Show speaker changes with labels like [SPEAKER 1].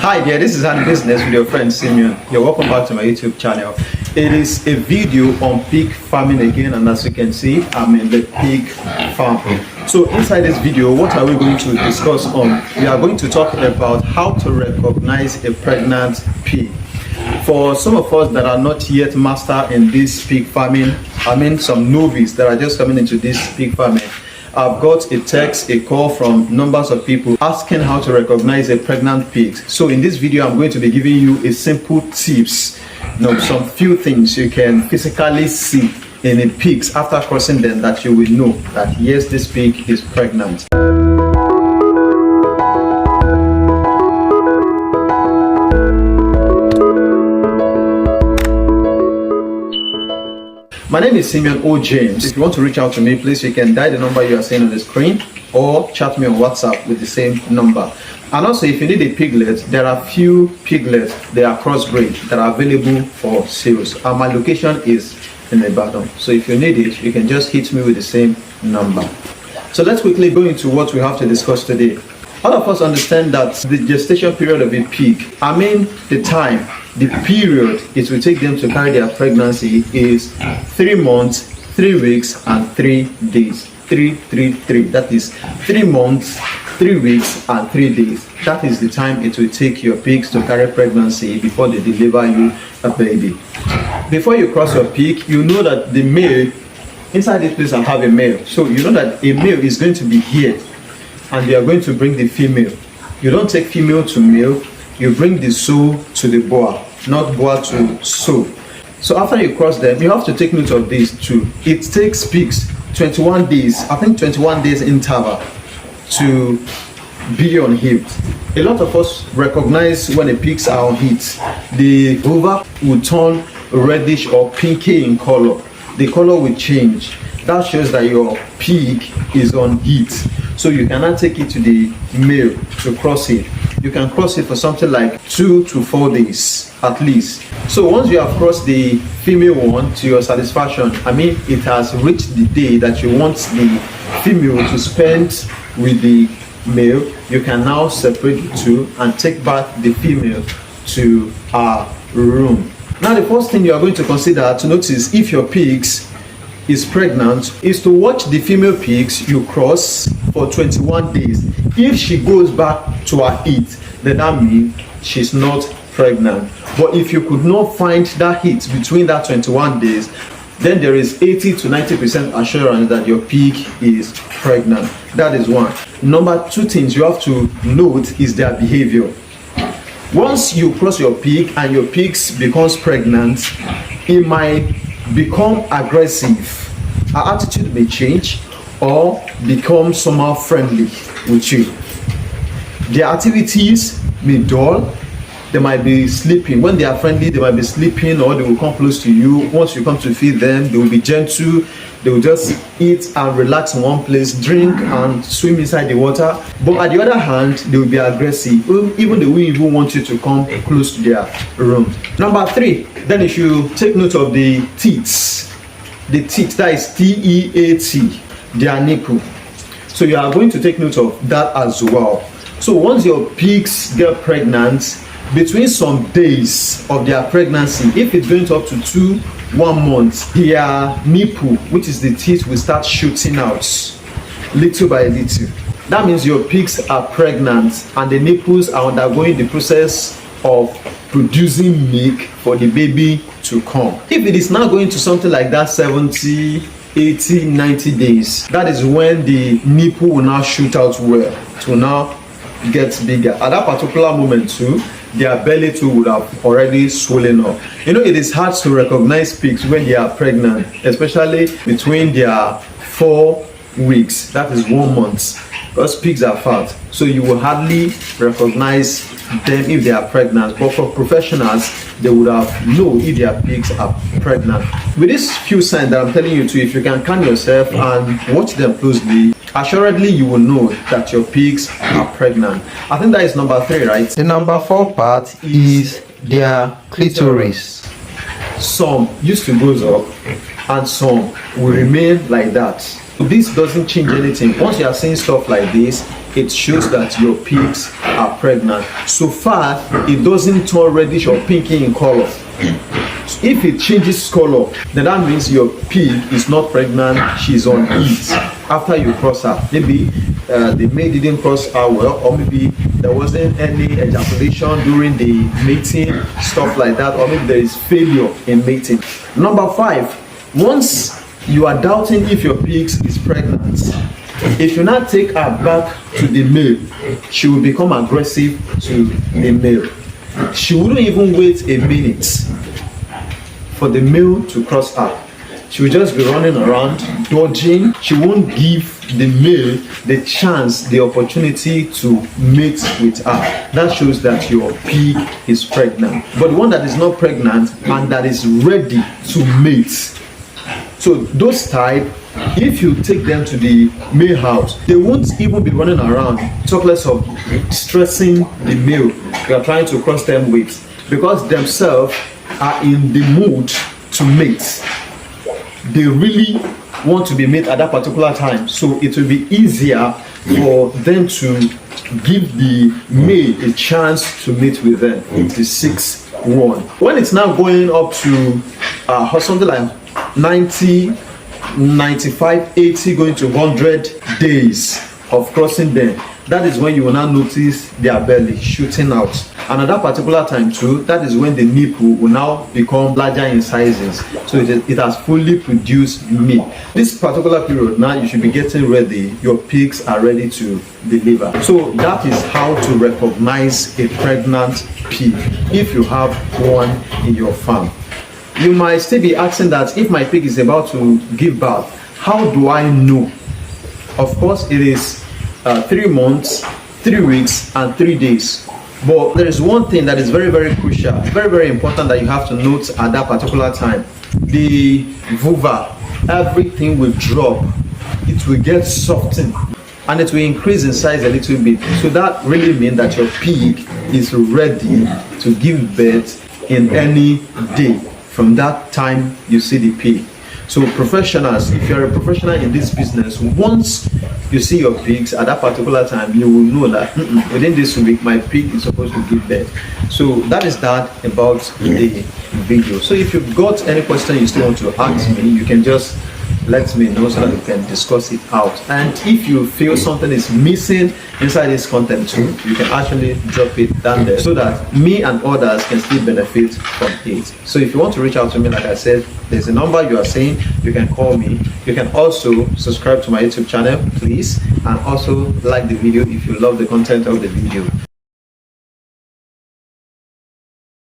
[SPEAKER 1] Hi there, this is AniBusiness with your friend Simeon. You're welcome back to my YouTube channel. It is a video on pig farming again, and as you can see, I'm in the pig farm. So inside this video, what are we going to discuss on? We are going to talk about how to recognize a pregnant pig. For some of us that are not yet master in this pig farming, some novice that are just coming into this pig farming, I've got a text, a call from numbers of people asking how to recognize a pregnant pig. So in this video, I'm going to be giving you a simple tips, some few things you can physically see in the pigs after crossing them that you will know that yes, this pig is pregnant. My name is Simeon O. James. If you want to reach out to me, please, you can dial the number you are seeing on the screen or chat me on WhatsApp with the same number. And also, if you need a piglet, there are few piglets, they are crossbred, that are available for sales. And my location is in Ibadan. So if you need it, you can just hit me with the same number. So let's quickly go into what we have to discuss today. All of us understand that the gestation period of a pig, the period it will take them to carry their pregnancy is 3 months, 3 weeks, and 3 days. 3. That is 3 months, 3 weeks, and 3 days. That is the time it will take your pigs to carry pregnancy before they deliver you a baby. Before you cross your pig, you know that the male, inside this place I have a male. So you know that a male is going to be here, and they are going to bring the female. You don't take female to male, you bring the sow to the boa, not boa to sow. So after you cross them, you have to take note of this too. It takes pigs 21 days, 21 days interval to be on heat. A lot of us recognize when the pigs are on heat. The ova will turn reddish or pinky in color. The color will change. That shows that your pig is on heat. So you cannot take it to the male to cross it. You can cross it for something like 2 to 4 days at least. So once you have crossed the female one to your satisfaction, it has reached the day that you want the female to spend with the male, you can now separate the two and take back the female to her room. Now the first thing you are going to consider to notice if your pigs is pregnant is to watch the female pigs you cross for 21 days. If she goes back to her heat, then that means she's not pregnant. But if you could not find that heat between that 21 days, then there is 80 to 90% assurance that your pig is pregnant. That is one. Number two things you have to note is their behavior. Once you cross your pig and your pig becomes pregnant, it might become aggressive. Her attitude may change or become somehow friendly with you. Their activities may dull. They might be sleeping. When they are friendly, they might be sleeping, or they will come close to you. Once you come to feed them, they will be gentle. They will just eat and relax in one place, drink and swim inside the water. But at the other hand, they will be aggressive. Even they will even want you to come close to their room. Number 3, then if you take note of the teats. The teat, that is T-E-A-T, their nipple. So you are going to take note of that as well. So once your pigs get pregnant, between some days of their pregnancy, if it's going up to 1 month, their nipple, which is the teeth, will start shooting out little by little. That means your pigs are pregnant and the nipples are undergoing the process of producing milk for the baby to come. If it is now going to something like that 70, 80, 90 days, that is when the nipple will now shoot out well, to now get bigger. At that particular moment too, their belly too would have already swollen up. It is hard to recognize pigs when they are pregnant, especially between their 4 weeks, that is 1 month, because pigs are fat. So you will hardly recognize them if they are pregnant. But for professionals, they would have know if their pigs are pregnant. With these few signs that I'm telling you to, if you can calm yourself and watch them closely, assuredly you will know that your pigs are pregnant. I think that is number 3, right?
[SPEAKER 2] The number 4 part is their clitoris.
[SPEAKER 1] Some used to go up and some will remain like that. This doesn't change anything. Once you are seeing stuff like this, it shows that your pigs are pregnant. So far, it doesn't turn reddish or pinky in color. If it changes color, then that means your pig is not pregnant, she's on heat after you cross her. Maybe the male didn't cross her well, or maybe there wasn't any ejaculation during the mating, stuff like that, or maybe there is failure in mating. Number 5, once you are doubting if your pig is pregnant, if you not take her back to the male, she will become aggressive to the male. She wouldn't even wait a minute for the male to cross her. She will just be running around, dodging. She won't give the male the chance, the opportunity to mate with her. That shows that your pig is pregnant. But the one that is not pregnant and that is ready to mate, so those type, if you take them to the male house, they won't even be running around, talk less of stressing the male you are trying to cross them with, because themselves are in the mood to mate. They really want to be made at that particular time, so it will be easier for them to give the male a chance to mate with them. The 6-1. When it's now going up to something like 90, 95, 80, going to 100 days of crossing them, that is when you will now notice their belly shooting out. And at that particular time too, that is when the nipple will now become larger in sizes. So it has fully produced meat. This particular period now, you should be getting ready. Your pigs are ready to deliver. So that is how to recognize a pregnant pig if you have one in your farm. You might still be asking that if my pig is about to give birth, how do I know? Of course, it is 3 months, 3 weeks, and 3 days. But there is one thing that is very, very crucial, very, very important that you have to note at that particular time. The vulva, everything will drop. It will get softened and it will increase in size a little bit. So that really means that your pig is ready to give birth in any day from that time you see the pig. So professionals, if you're a professional in this business, once you see your pigs at that particular time, you will know that within this week my pig is supposed to give birth. So that is that about the video. So if you've got any question you still want to ask me, you can just let me know so that we can discuss it out. And if you feel something is missing inside this content too, you can actually drop it down there so that me and others can still benefit from it. So if you want to reach out to me, like I said, there's a number you are saying, you can call me. You can also subscribe to my YouTube channel, please, and also like the video if you love the content of the video.